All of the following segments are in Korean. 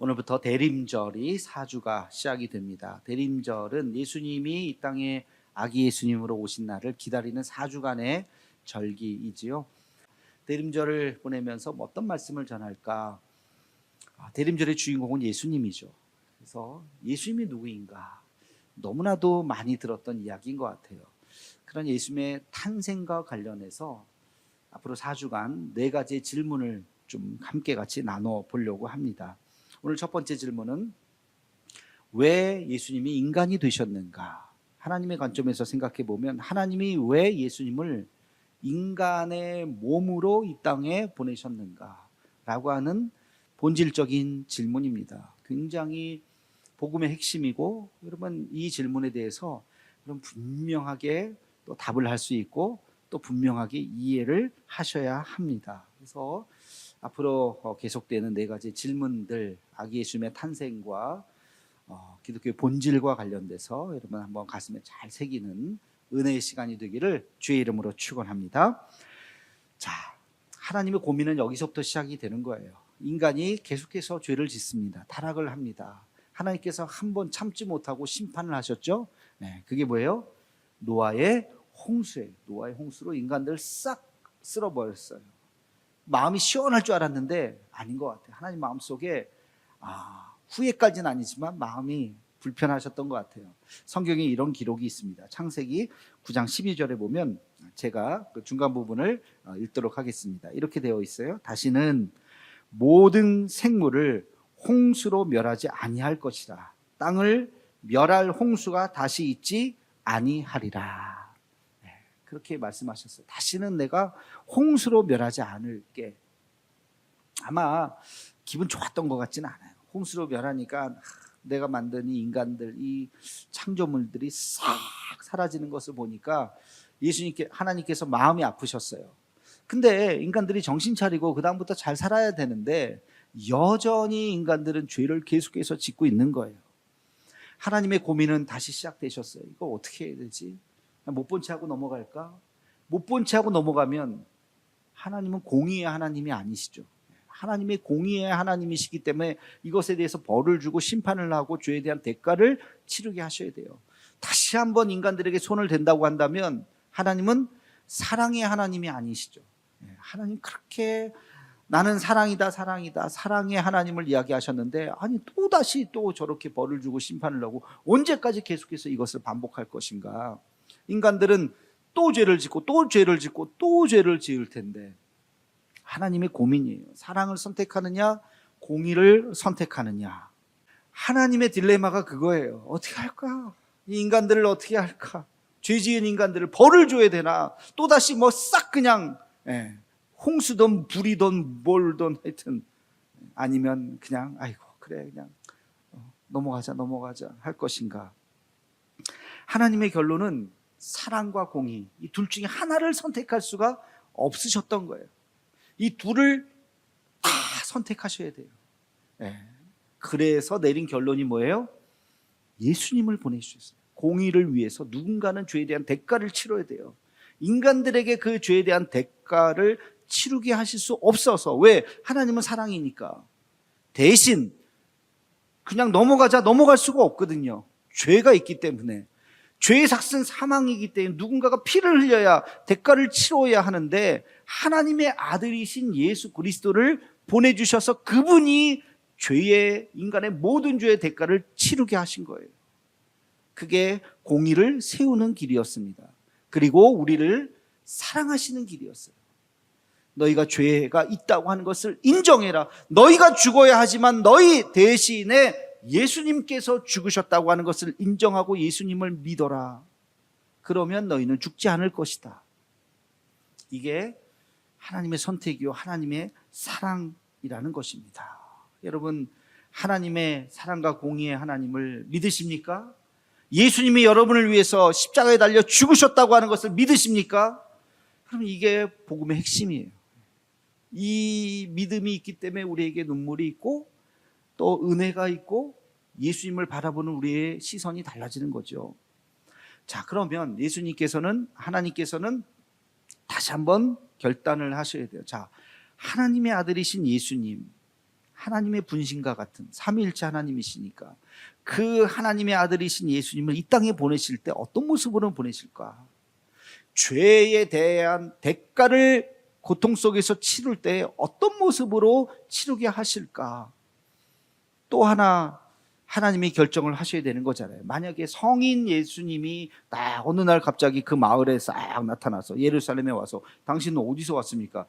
오늘부터 대림절이 4주가 시작이 됩니다. 대림절은 예수님이 이 땅에 아기 예수님으로 오신 날을 기다리는 4주간의 절기이지요. 대림절을 보내면서 어떤 말씀을 전할까? 대림절의 주인공은 예수님이죠. 그래서 예수님이 누구인가? 너무나도 많이 들었던 이야기인 것 같아요. 그런 예수님의 탄생과 관련해서 앞으로 4주간 4가지의 질문을 좀 함께 같이 나눠 보려고 합니다. 오늘 첫 번째 질문은 왜 예수님이 인간이 되셨는가? 하나님의 관점에서 생각해 보면 하나님이 왜 예수님을 인간의 몸으로 이 땅에 보내셨는가? 라고 하는 본질적인 질문입니다. 굉장히 복음의 핵심이고, 여러분 이 질문에 대해서 분명하게 또 답을 할 수 있고 또 분명하게 이해를 하셔야 합니다. 그래서 앞으로 계속되는 4가지 질문들, 아기 예수님의 탄생과 기독교의 본질과 관련돼서 여러분 한번 가슴에 잘 새기는 은혜의 시간이 되기를 주의 이름으로 축원합니다. 자, 하나님의 고민은 여기서부터 시작이 되는 거예요. 인간이 계속해서 죄를 짓습니다. 타락을 합니다. 하나님께서 한번 참지 못하고 심판을 하셨죠. 네, 그게 뭐예요? 노아의 홍수예요. 노아의 홍수로 인간들을 싹 쓸어버렸어요. 마음이 시원할 줄 알았는데 아닌 것 같아요. 하나님 마음속에 후회까지는 아니지만 마음이 불편하셨던 것 같아요. 성경에 이런 기록이 있습니다. 창세기 9장 12절에 보면 제가 그 중간 부분을 읽도록 하겠습니다. 이렇게 되어 있어요. 다시는 모든 생물을 홍수로 멸하지 아니할 것이라. 땅을 멸할 홍수가 다시 있지 아니하리라. 그렇게 말씀하셨어요. 다시는 내가 홍수로 멸하지 않을게. 아마 기분 좋았던 것 같지는 않아요. 홍수로 멸하니까 내가 만든 이 인간들, 이 창조물들이 싹 사라지는 것을 보니까 하나님께서 마음이 아프셨어요. 근데 인간들이 정신 차리고 그 다음부터 잘 살아야 되는데 여전히 인간들은 죄를 계속해서 짓고 있는 거예요. 하나님의 고민은 다시 시작되셨어요. 이거 어떻게 해야 되지? 못 본 채 하고 넘어갈까? 못 본 채 하고 넘어가면 하나님은 공의의 하나님이 아니시죠. 하나님의 공의의 하나님이시기 때문에 이것에 대해서 벌을 주고 심판을 하고 죄에 대한 대가를 치르게 하셔야 돼요. 다시 한번 인간들에게 손을 댄다고 한다면 하나님은 사랑의 하나님이 아니시죠. 하나님 그렇게 나는 사랑이다 사랑이다 사랑의 하나님을 이야기하셨는데 아니 또다시 또 저렇게 벌을 주고 심판을 하고 언제까지 계속해서 이것을 반복할 것인가? 인간들은 또 죄를 짓고 또 죄를 짓고 또 죄를 지을 텐데 하나님의 고민이에요. 사랑을 선택하느냐 공의를 선택하느냐. 하나님의 딜레마가 그거예요. 어떻게 할까? 이 인간들을 어떻게 할까? 죄 지은 인간들을 벌을 줘야 되나? 또다시 싹 그냥 홍수든 불이든 뭘든 하여튼 아니면 그냥 아이고 그래 그냥 넘어가자 할 것인가? 하나님의 결론은 사랑과 공의, 이 둘 중에 하나를 선택할 수가 없으셨던 거예요. 이 둘을 다 선택하셔야 돼요. 그래서 내린 결론이 뭐예요? 예수님을 보내주셨어요. 공의를 위해서 누군가는 죄에 대한 대가를 치러야 돼요. 인간들에게 그 죄에 대한 대가를 치르게 하실 수 없어서. 왜? 하나님은 사랑이니까. 대신 그냥 넘어갈 수가 없거든요. 죄가 있기 때문에. 죄의 삭은 사망이기 때문에 누군가가 피를 흘려야 대가를 치러야 하는데 하나님의 아들이신 예수 그리스도를 보내주셔서 그분이 인간의 모든 죄의 대가를 치르게 하신 거예요. 그게 공의를 세우는 길이었습니다. 그리고 우리를 사랑하시는 길이었어요. 너희가 죄가 있다고 하는 것을 인정해라. 너희가 죽어야 하지만 너희 대신에 예수님께서 죽으셨다고 하는 것을 인정하고 예수님을 믿어라. 그러면 너희는 죽지 않을 것이다. 이게 하나님의 선택이요 하나님의 사랑이라는 것입니다. 여러분 하나님의 사랑과 공의의 하나님을 믿으십니까? 예수님이 여러분을 위해서 십자가에 달려 죽으셨다고 하는 것을 믿으십니까? 그럼 이게 복음의 핵심이에요. 이 믿음이 있기 때문에 우리에게 눈물이 있고 또 은혜가 있고 예수님을 바라보는 우리의 시선이 달라지는 거죠. 자, 그러면 하나님께서는 다시 한번 결단을 하셔야 돼요. 자, 하나님의 아들이신 예수님, 하나님의 분신과 같은 삼위일체 하나님이시니까 그 하나님의 아들이신 예수님을 이 땅에 보내실 때 어떤 모습으로 보내실까? 죄에 대한 대가를 고통 속에서 치룰 때 어떤 모습으로 치르게 하실까? 또 하나 하나님이 결정을 하셔야 되는 거잖아요. 만약에 성인 예수님이 어느 날 갑자기 그 마을에 싹 나타나서 예루살렘에 와서 당신은 어디서 왔습니까?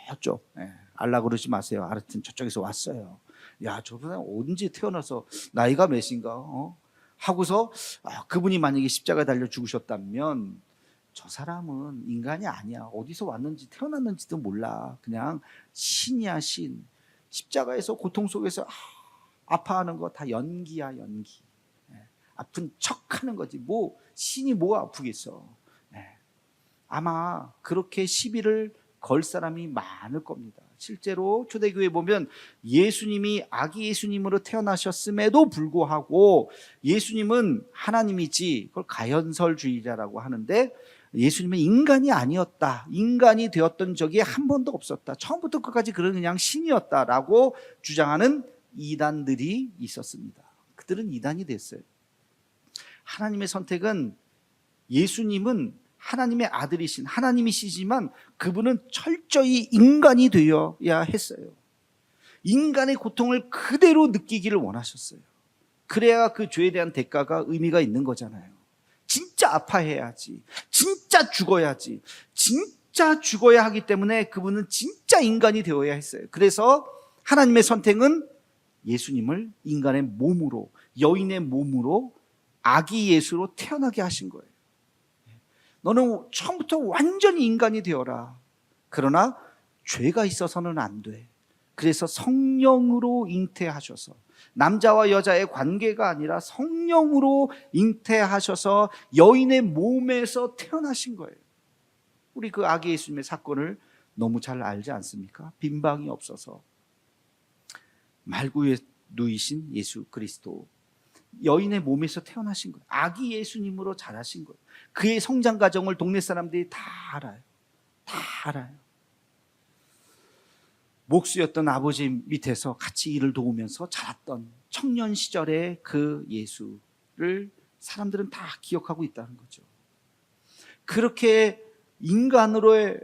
저쪽, 알라 그러지 마세요. 하여튼 저쪽에서 왔어요. 야, 저분은 언제 태어나서 나이가 몇인가? 하고서 그분이 만약에 십자가에 달려 죽으셨다면 저 사람은 인간이 아니야. 어디서 왔는지 태어났는지도 몰라. 그냥 신이야, 신. 십자가에서 고통 속에서 아파하는 거 다 연기야, 연기. 아픈 척하는 거지. 신이 뭐 아프겠어. 아마 그렇게 시비를 걸 사람이 많을 겁니다. 실제로 초대교회에 보면 예수님이 아기 예수님으로 태어나셨음에도 불구하고 예수님은 하나님이지, 그걸 가현설주의자라고 하는데, 예수님은 인간이 아니었다, 인간이 되었던 적이 한 번도 없었다, 처음부터 끝까지 그냥 신이었다라고 주장하는 이단들이 있었습니다. 그들은 이단이 됐어요. 하나님의 선택은, 예수님은 하나님의 아들이신 하나님이시지만 그분은 철저히 인간이 되어야 했어요. 인간의 고통을 그대로 느끼기를 원하셨어요. 그래야 그 죄에 대한 대가가 의미가 있는 거잖아요. 진짜 아파해야지, 진짜 죽어야지, 진짜 죽어야 하기 때문에 그분은 진짜 인간이 되어야 했어요. 그래서 하나님의 선택은 예수님을 인간의 몸으로, 여인의 몸으로 아기 예수로 태어나게 하신 거예요. 너는 처음부터 완전히 인간이 되어라. 그러나 죄가 있어서는 안 돼. 그래서 성령으로 잉태하셔서, 남자와 여자의 관계가 아니라 성령으로 잉태하셔서 여인의 몸에서 태어나신 거예요. 우리 그 아기 예수님의 사건을 너무 잘 알지 않습니까? 빈방이 없어서 말구에 누이신 예수 그리스도, 여인의 몸에서 태어나신 거예요. 아기 예수님으로 자라신 거예요. 그의 성장 과정을 동네 사람들이 다 알아요. 다 알아요. 목수였던 아버지 밑에서 같이 일을 도우면서 자랐던 청년 시절의 그 예수를 사람들은 다 기억하고 있다는 거죠. 그렇게 인간으로의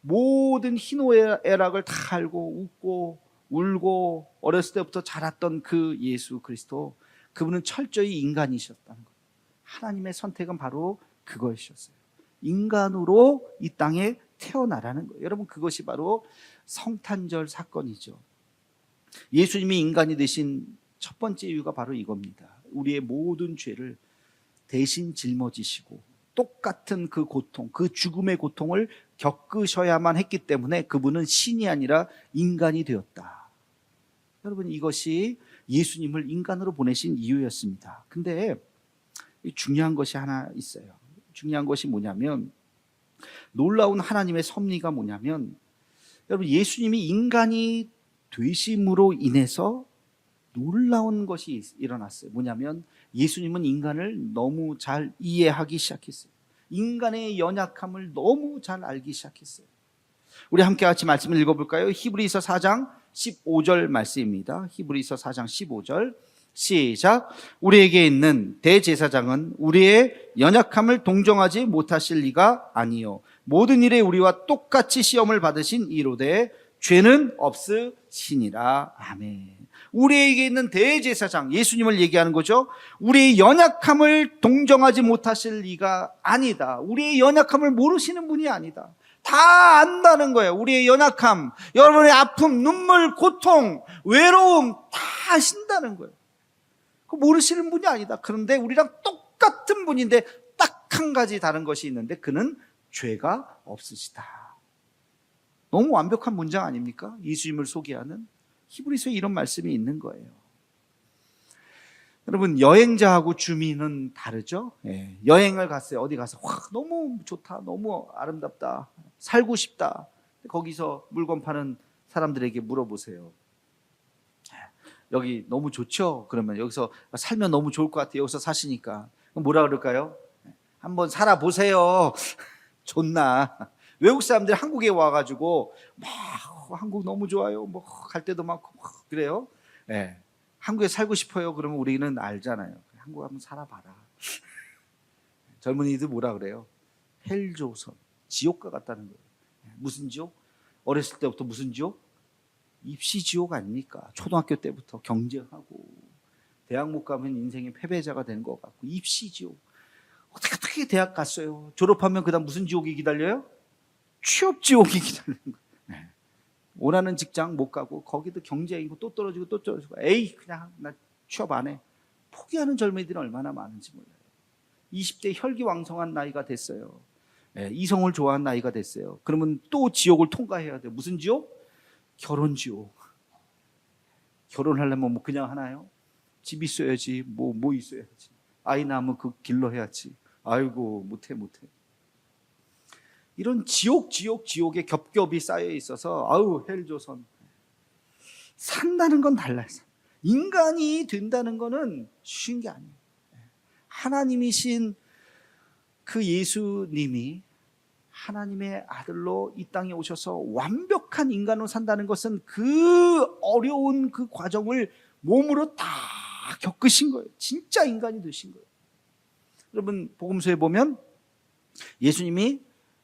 모든 희노애락을 다 알고 웃고 울고 어렸을 때부터 자랐던 그 예수 그리스도, 그분은 철저히 인간이셨다는 거예요. 하나님의 선택은 바로 그것이었어요. 인간으로 이 땅에 태어나라는 거예요. 여러분, 그것이 바로 성탄절 사건이죠. 예수님이 인간이 되신 첫 번째 이유가 바로 이겁니다. 우리의 모든 죄를 대신 짊어지시고 똑같은 그 고통, 그 죽음의 고통을 겪으셔야만 했기 때문에 그분은 신이 아니라 인간이 되었다. 여러분, 이것이 예수님을 인간으로 보내신 이유였습니다. 근데 중요한 것이 하나 있어요. 중요한 것이 뭐냐면, 놀라운 하나님의 섭리가 뭐냐면, 여러분, 예수님이 인간이 되심으로 인해서 놀라운 것이 일어났어요. 뭐냐면, 예수님은 인간을 너무 잘 이해하기 시작했어요. 인간의 연약함을 너무 잘 알기 시작했어요. 우리 함께 같이 말씀을 읽어볼까요? 히브리서 4장 15절 말씀입니다. 히브리서 4장 15절 시작. 우리에게 있는 대제사장은 우리의 연약함을 동정하지 못하실 리가 아니요 모든 일에 우리와 똑같이 시험을 받으신 이로되 죄는 없으시니라. 아멘. 우리에게 있는 대제사장, 예수님을 얘기하는 거죠. 우리의 연약함을 동정하지 못하실 리가 아니다. 우리의 연약함을 모르시는 분이 아니다. 다 안다는 거예요. 우리의 연약함, 여러분의 아픔, 눈물, 고통, 외로움 다 아신다는 거예요. 그 모르시는 분이 아니다. 그런데 우리랑 똑같은 분인데 딱 한 가지 다른 것이 있는데 그는 죄가 없으시다. 너무 완벽한 문장 아닙니까? 예수님을 소개하는 히브리서에 이런 말씀이 있는 거예요. 여러분, 여행자하고 주민은 다르죠? 여행을 갔어요. 어디 가서 너무 좋다, 너무 아름답다, 살고 싶다. 거기서 물건 파는 사람들에게 물어보세요. 여기 너무 좋죠? 그러면 여기서 살면 너무 좋을 것 같아요. 여기서 사시니까. 그럼 뭐라 그럴까요? 한번 살아보세요. 좋나? 외국 사람들이 한국에 와가지고 막 한국 너무 좋아요. 뭐 갈 때도 많고 그래요. 네. 한국에 살고 싶어요. 그러면 우리는 알잖아요. 한국 한번 살아봐라. 젊은이들 뭐라 그래요? 헬조선, 지옥과 같다는 거예요. 무슨 지옥? 어렸을 때부터 무슨 지옥? 입시 지옥 아닙니까? 초등학교 때부터 경쟁하고 대학 못 가면 인생의 패배자가 되는 것 같고 입시 지옥. 어떻게 대학 갔어요? 졸업하면 그다음 무슨 지옥이 기다려요? 취업 지옥이 기다리는 거예요. 네. 원하는 직장 못 가고 거기도 경쟁이고 또 떨어지고 또 떨어지고 에이 그냥 나 취업 안 해. 포기하는 젊은이들은 얼마나 많은지 몰라요. 20대 혈기왕성한 나이가 됐어요. 네, 이성을 좋아하는 나이가 됐어요. 그러면 또 지옥을 통과해야 돼요. 무슨 지옥? 결혼 지옥. 결혼하려면 뭐 그냥 하나요? 집 있어야지, 뭐 있어야지. 아이 낳으면 그 길러 해야지. 아이고 못해. 이런 지옥의 겹겹이 쌓여 있어서 아우 헬조선. 산다는 건 달라요. 인간이 된다는 거는 쉬운 게 아니에요. 하나님이신 그 예수님이 하나님의 아들로 이 땅에 오셔서 완벽한 인간으로 산다는 것은 그 어려운 그 과정을 몸으로 다 겪으신 거예요. 진짜 인간이 되신 거예요. 여러분 복음서에 보면 예수님이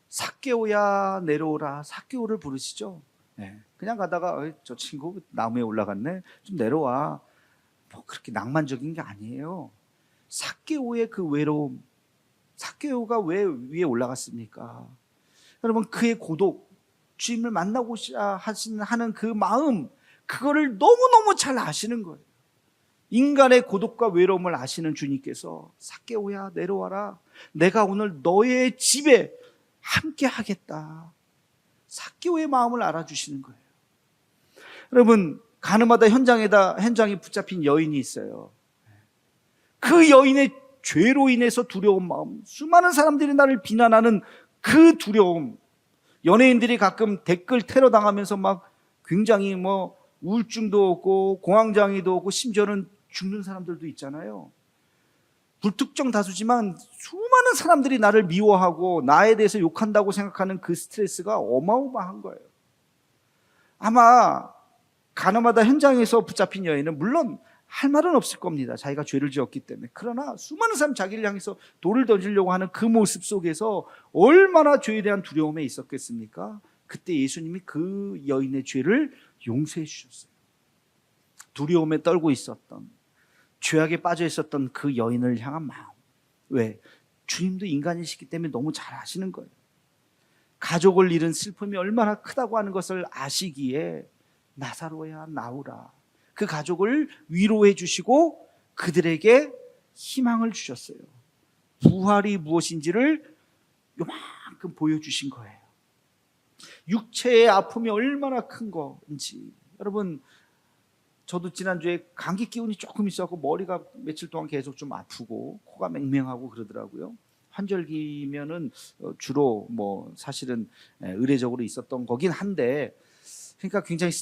삭개오야 내려오라, 삭개오를 부르시죠. 네. 그냥 가다가 저 친구 나무에 올라갔네, 좀 내려와. 뭐 그렇게 낭만적인 게 아니에요. 삭개오의 그 외로움, 삭개오가 왜 위에 올라갔습니까? 여러분 그의 고독, 주님을 만나고자 하는 그 마음, 그거를 너무너무 잘 아시는 거예요. 인간의 고독과 외로움을 아시는 주님께서 삭개오야 내려와라, 내가 오늘 너의 집에 함께 하겠다. 삭개오의 마음을 알아주시는 거예요. 여러분 가늠하다 현장에 붙잡힌 여인이 있어요. 그 여인의 죄로 인해서 두려운 마음, 수많은 사람들이 나를 비난하는 그 두려움, 연예인들이 가끔 댓글 테러 당하면서 막 굉장히 뭐 우울증도 오고 공황장애도 오고 심지어는 죽는 사람들도 있잖아요. 불특정 다수지만 수많은 사람들이 나를 미워하고 나에 대해서 욕한다고 생각하는 그 스트레스가 어마어마한 거예요. 아마 가늠하다 현장에서 붙잡힌 여인은 물론 할 말은 없을 겁니다. 자기가 죄를 지었기 때문에. 그러나 수많은 사람 자기를 향해서 돌을 던지려고 하는 그 모습 속에서 얼마나 죄에 대한 두려움에 있었겠습니까? 그때 예수님이 그 여인의 죄를 용서해 주셨어요. 두려움에 떨고 있었던, 죄악에 빠져 있었던 그 여인을 향한 마음. 왜? 주님도 인간이시기 때문에 너무 잘 아시는 거예요. 가족을 잃은 슬픔이 얼마나 크다고 하는 것을 아시기에 나사로야 나오라, 그 가족을 위로해 주시고 그들에게 희망을 주셨어요. 부활이 무엇인지를 요만큼 보여주신 거예요. 육체의 아픔이 얼마나 큰 건지. 여러분 저도 지난주에 감기 기운이 조금 있었고 머리가 며칠 동안 계속 좀 아프고 코가 맹맹하고 그러더라고요. 환절기면은 주로 뭐 사실은 의례적으로 있었던 거긴 한데, 그러니까 굉장히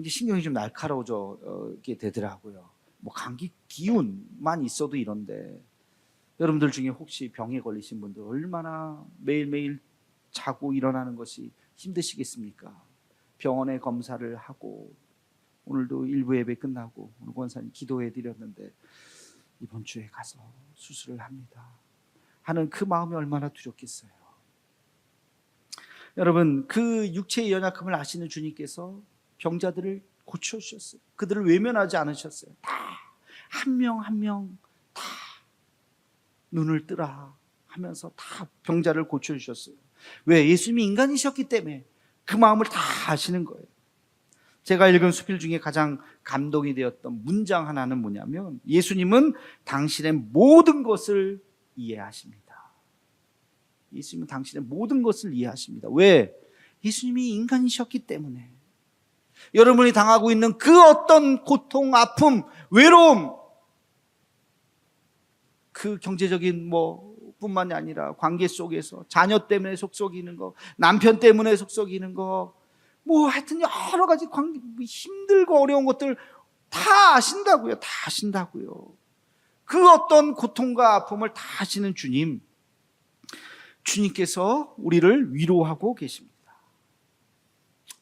신경이 좀 날카로워지게 되더라고요. 뭐 감기 기운만 있어도 이런데, 여러분들 중에 혹시 병에 걸리신 분들 얼마나 매일매일 자고 일어나는 것이 힘드시겠습니까? 병원에 검사를 하고, 오늘도 일부 예배 끝나고 오늘 권사님 기도해 드렸는데 이번 주에 가서 수술을 합니다 하는 그 마음이 얼마나 두렵겠어요. 여러분 그 육체의 연약함을 아시는 주님께서 병자들을 고쳐주셨어요. 그들을 외면하지 않으셨어요. 다 한 명 한 명 다 눈을 뜨라 하면서 다 병자를 고쳐주셨어요. 왜? 예수님이 인간이셨기 때문에 그 마음을 다 아시는 거예요. 제가 읽은 수필 중에 가장 감동이 되었던 문장 하나는 뭐냐면, 예수님은 당신의 모든 것을 이해하십니다. 예수님은 당신의 모든 것을 이해하십니다. 왜? 예수님이 인간이셨기 때문에. 여러분이 당하고 있는 그 어떤 고통, 아픔, 외로움, 그 경제적인 뿐만이 아니라 관계 속에서 자녀 때문에 속썩이는 거, 남편 때문에 속썩이는 거, 하여튼 여러 가지 힘들고 어려운 것들 다 아신다고요. 다 아신다고요. 그 어떤 고통과 아픔을 다 아시는 주님, 주님께서 우리를 위로하고 계십니다.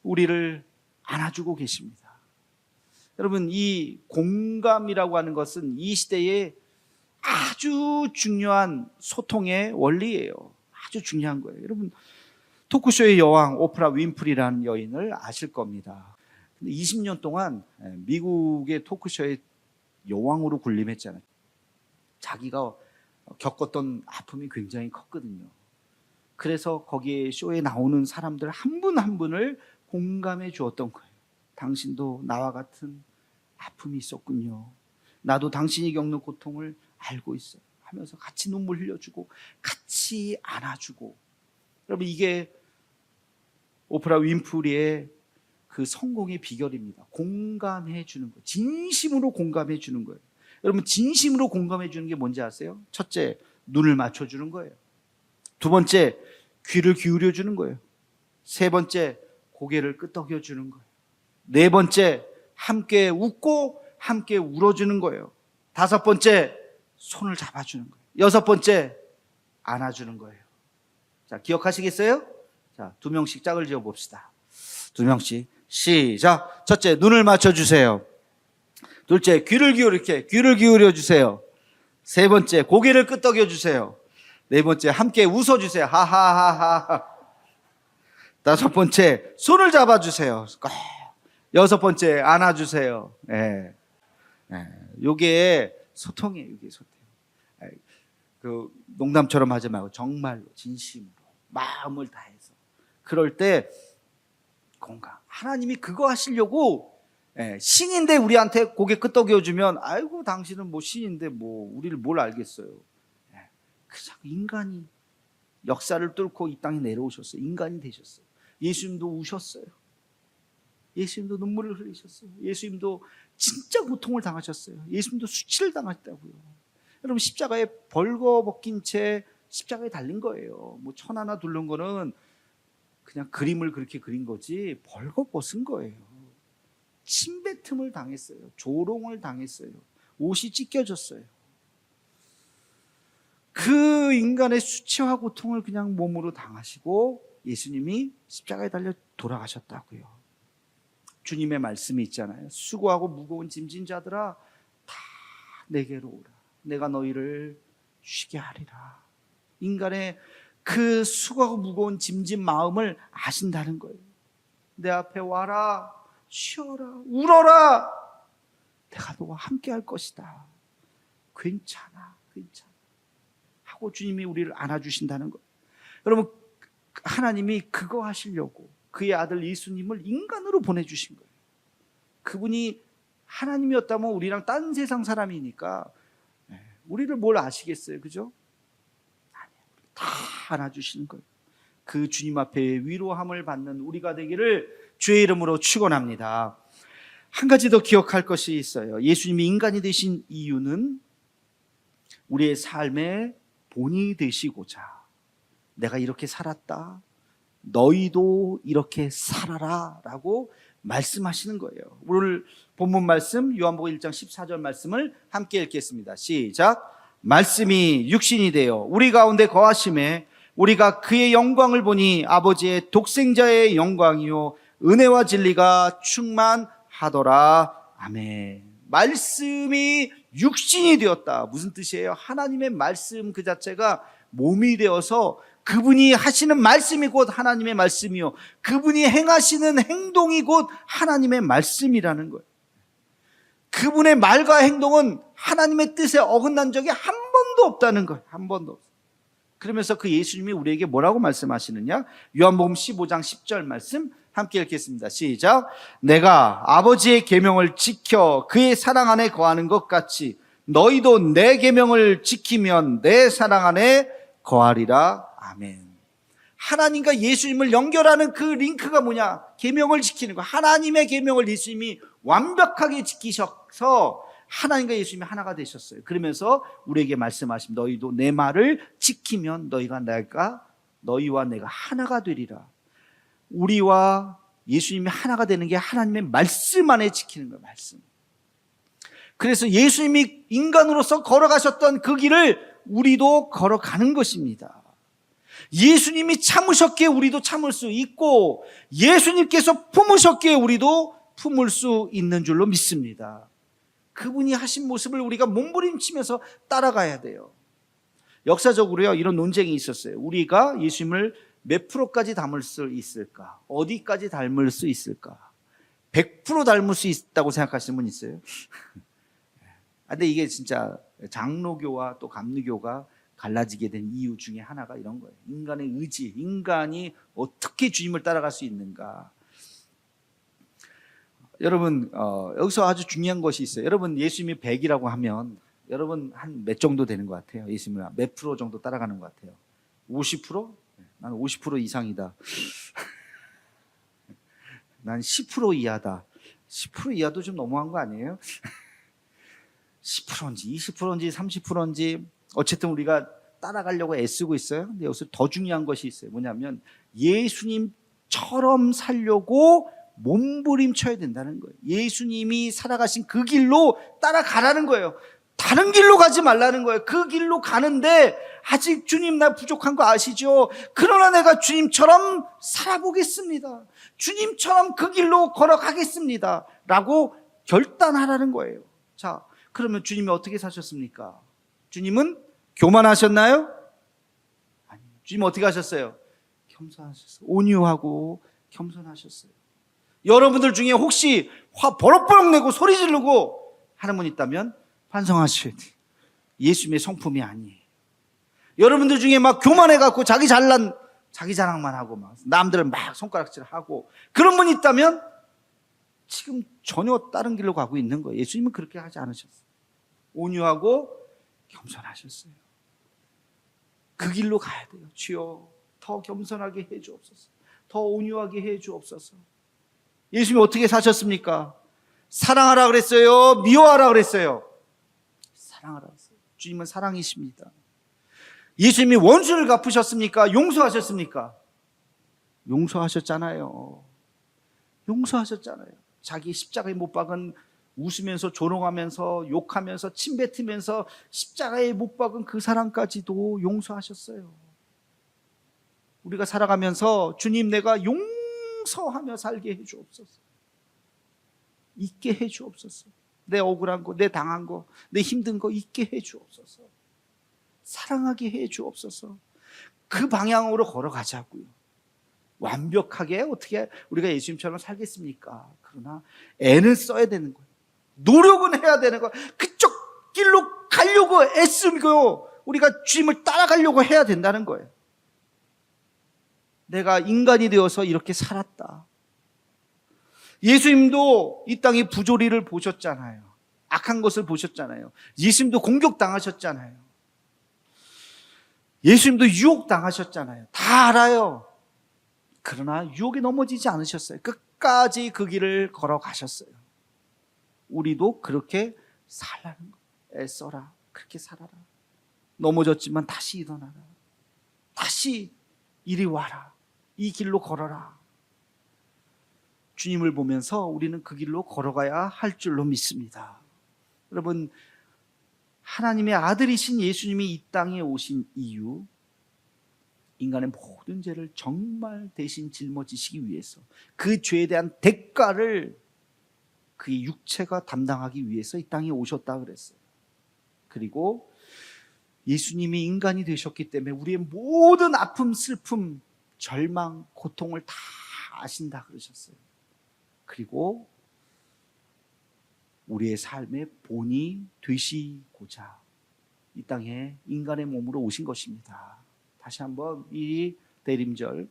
우리를 안아주고 계십니다. 여러분, 이 공감이라고 하는 것은 이 시대에 아주 중요한 소통의 원리예요. 아주 중요한 거예요. 여러분, 토크쇼의 여왕 오프라 윈프리라는 여인을 아실 겁니다. 20년 동안 미국의 토크쇼의 여왕으로 군림했잖아요. 자기가 겪었던 아픔이 굉장히 컸거든요. 그래서 거기에 쇼에 나오는 사람들 한 분 한 분을 공감해 주었던 거예요. 당신도 나와 같은 아픔이 있었군요. 나도 당신이 겪는 고통을 알고 있어요. 하면서 같이 눈물 흘려주고 같이 안아주고. 여러분, 이게 오프라 윈프리의 그 성공의 비결입니다. 공감해 주는 거예요. 진심으로 공감해 주는 거예요. 여러분, 진심으로 공감해 주는 게 뭔지 아세요? 첫째, 눈을 맞춰주는 거예요. 두 번째, 귀를 기울여 주는 거예요. 세 번째, 고개를 끄덕여 주는 거예요. 네 번째, 함께 웃고 함께 울어주는 거예요. 다섯 번째, 손을 잡아주는 거예요. 여섯 번째, 안아주는 거예요. 자, 기억하시겠어요? 자, 2명씩 짝을 지어 봅시다. 2명씩. 시작. 첫째, 눈을 맞춰주세요. 둘째, 귀를 기울여 주세요. 세 번째, 고개를 끄덕여 주세요. 네 번째, 함께 웃어주세요. 하하하하. 다섯 번째, 손을 잡아주세요. 여섯 번째, 안아주세요. 예. 요게 소통이에요. 요게 소통. 그 농담처럼 하지 말고 정말로 진심으로 마음을 다해서. 그럴 때 공감. 하나님이 그거 하시려고 신인데 우리한테 고개 끄덕여 주면 아이고 당신은 뭐 신인데 뭐 우리를 뭘 알겠어요. 그냥 인간이 역사를 뚫고 이 땅에 내려오셨어요. 인간이 되셨어요. 예수님도 우셨어요. 예수님도 눈물을 흘리셨어요. 예수님도 진짜 고통을 당하셨어요. 예수님도 수치를 당하셨다고요. 여러분, 십자가에 벌거벗긴 채 십자가에 달린 거예요. 뭐 천하나 둘른 거는 그냥 그림을 그렇게 그린 거지 벌거벗은 거예요. 침뱉음을 당했어요. 조롱을 당했어요. 옷이 찢겨졌어요. 그 인간의 수치와 고통을 그냥 몸으로 당하시고 예수님이 십자가에 달려 돌아가셨다고요. 주님의 말씀이 있잖아요. 수고하고 무거운 짐진 자들아 다 내게로 오라. 내가 너희를 쉬게 하리라. 인간의 그 수고하고 무거운 짐진 마음을 아신다는 거예요. 내 앞에 와라. 쉬어라. 울어라. 내가 너와 함께 할 것이다. 괜찮아. 하고 주님이 우리를 안아주신다는 거예요. 여러분, 하나님이 그거 하시려고 그의 아들 예수님을 인간으로 보내주신 거예요. 그분이 하나님이었다면 우리랑 딴 세상 사람이니까 우리를 뭘 아시겠어요? 그죠? 아니에요. 다 안아주시는 거예요. 그 주님 앞에 위로함을 받는 우리가 되기를 주의 이름으로 축원합니다. 한 가지 더 기억할 것이 있어요. 예수님이 인간이 되신 이유는 우리의 삶의 본이 되시고자 내가 이렇게 살았다. 너희도 이렇게 살아라 라고 말씀하시는 거예요. 오늘 본문 말씀 요한복음 1장 14절 말씀을 함께 읽겠습니다. 시작. 말씀이 육신이 되어 우리 가운데 거하심에 우리가 그의 영광을 보니 아버지의 독생자의 영광이요 은혜와 진리가 충만하더라. 아멘. 말씀이 육신이 되었다. 무슨 뜻이에요? 하나님의 말씀 그 자체가 몸이 되어서 그분이 하시는 말씀이 곧 하나님의 말씀이요 그분이 행하시는 행동이 곧 하나님의 말씀이라는 거예요. 그분의 말과 행동은 하나님의 뜻에 어긋난 적이 한 번도 없다는 거예요. 한 번도 없어요. 그러면서 그 예수님이 우리에게 뭐라고 말씀하시느냐? 요한복음 15장 10절 말씀 함께 읽겠습니다. 시작. 내가 아버지의 계명을 지켜 그의 사랑 안에 거하는 것 같이 너희도 내 계명을 지키면 내 사랑 안에 거하리라. 아멘. 하나님과 예수님을 연결하는 그 링크가 뭐냐? 계명을 지키는 거. 하나님의 계명을 예수님이 완벽하게 지키셔서 하나님과 예수님이 하나가 되셨어요. 그러면서 우리에게 말씀하신 너희도 내 말을 지키면 너희와 내가 하나가 되리라. 우리와 예수님이 하나가 되는 게 하나님의 말씀 안에 지키는 거예요. 말씀. 그래서 예수님이 인간으로서 걸어가셨던 그 길을 우리도 걸어가는 것입니다. 예수님이 참으셨기에 우리도 참을 수 있고, 예수님께서 품으셨기에 우리도 품을 수 있는 줄로 믿습니다. 그분이 하신 모습을 우리가 몸부림치면서 따라가야 돼요. 역사적으로요, 이런 논쟁이 있었어요. 우리가 예수님을 몇 프로까지 닮을 수 있을까? 어디까지 닮을 수 있을까? 100% 닮을 수 있다고 생각하시는 분 있어요? 근데 이게 진짜 장로교와 또 감리교가 갈라지게 된 이유 중에 하나가 이런 거예요. 인간의 의지, 인간이 어떻게 주님을 따라갈 수 있는가. 여러분, 여기서 아주 중요한 것이 있어요. 여러분, 예수님이 100이라고 하면 여러분 한 몇 정도 되는 것 같아요? 예수님을 몇 프로 정도 따라가는 것 같아요? 50%? 나는 50% 이상이다. 난 10% 이하다. 10% 이하도 좀 너무한 거 아니에요? 10%인지 20%인지 30%인지 어쨌든 우리가 따라가려고 애쓰고 있어요. 근데 여기서 더 중요한 것이 있어요. 뭐냐면 예수님처럼 살려고 몸부림쳐야 된다는 거예요. 예수님이 살아가신 그 길로 따라가라는 거예요. 다른 길로 가지 말라는 거예요. 그 길로 가는데 아직 주님 나 부족한 거 아시죠? 그러나 내가 주님처럼 살아보겠습니다. 주님처럼 그 길로 걸어가겠습니다. 라고 결단하라는 거예요. 자, 그러면 주님이 어떻게 사셨습니까? 주님은 교만하셨나요? 아니요. 주님 어떻게 하셨어요? 겸손하셨어요. 온유하고 겸손하셨어요. 여러분들 중에 혹시 화 버럭버럭 내고 소리 지르고 하는 분 있다면 반성하셔야 돼요. 예수님의 성품이 아니에요. 여러분들 중에 막 교만해갖고 자기 자랑만 하고 막 남들을 막 손가락질하고 그런 분이 있다면 지금 전혀 다른 길로 가고 있는 거예요. 예수님은 그렇게 하지 않으셨어요. 온유하고 겸손하셨어요. 그 길로 가야 돼요. 주여 더 겸손하게 해 주옵소서. 더 온유하게 해 주옵소서. 예수님이 어떻게 사셨습니까? 사랑하라 그랬어요? 미워하라 그랬어요? 사랑하라 그랬어요. 주님은 사랑이십니다. 예수님이 원수를 갚으셨습니까? 용서하셨습니까? 용서하셨잖아요. 용서하셨잖아요. 자기 십자가에 못 박은 웃으면서 조롱하면서 욕하면서 침뱉으면서 십자가에 못 박은 그 사람까지도 용서하셨어요. 우리가 살아가면서 주님 내가 용서하며 살게 해 주옵소서. 잊게 해 주옵소서. 내 억울한 거, 내 당한 거, 내 힘든 거 잊게 해 주옵소서. 사랑하게 해 주옵소서. 그 방향으로 걸어가자고요. 완벽하게 어떻게 우리가 예수님처럼 살겠습니까? 그러나 애는 써야 되는 거예요. 노력은 해야 되는 거예요. 그쪽 길로 가려고 애쓰고 우리가 주님을 따라가려고 해야 된다는 거예요. 내가 인간이 되어서 이렇게 살았다. 예수님도 이 땅의 부조리를 보셨잖아요. 악한 것을 보셨잖아요. 예수님도 공격당하셨잖아요. 예수님도 유혹당하셨잖아요. 다 알아요. 그러나 유혹에 넘어지지 않으셨어요. 끝까지 그 길을 걸어가셨어요. 우리도 그렇게 살라는 거예요. 애써라. 그렇게 살아라. 넘어졌지만 다시 일어나라. 다시 이리 와라. 이 길로 걸어라. 주님을 보면서 우리는 그 길로 걸어가야 할 줄로 믿습니다. 여러분, 하나님의 아들이신 예수님이 이 땅에 오신 이유, 인간의 모든 죄를 정말 대신 짊어지시기 위해서, 그 죄에 대한 대가를 그의 육체가 담당하기 위해서 이 땅에 오셨다 그랬어요. 그리고 예수님이 인간이 되셨기 때문에 우리의 모든 아픔, 슬픔, 절망, 고통을 다 아신다 그러셨어요. 그리고 우리의 삶의 본이 되시고자 이 땅에 인간의 몸으로 오신 것입니다. 다시 한번 이 대림절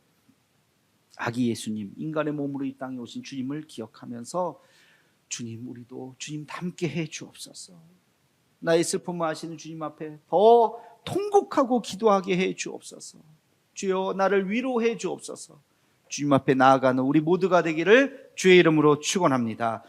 아기 예수님, 인간의 몸으로 이 땅에 오신 주님을 기억하면서 주님, 우리도 주님 닮게 해 주옵소서. 나의 슬픔을 아시는 주님 앞에 더 통곡하고 기도하게 해 주옵소서. 주여 나를 위로해 주옵소서. 주님 앞에 나아가는 우리 모두가 되기를 주의 이름으로 축원합니다.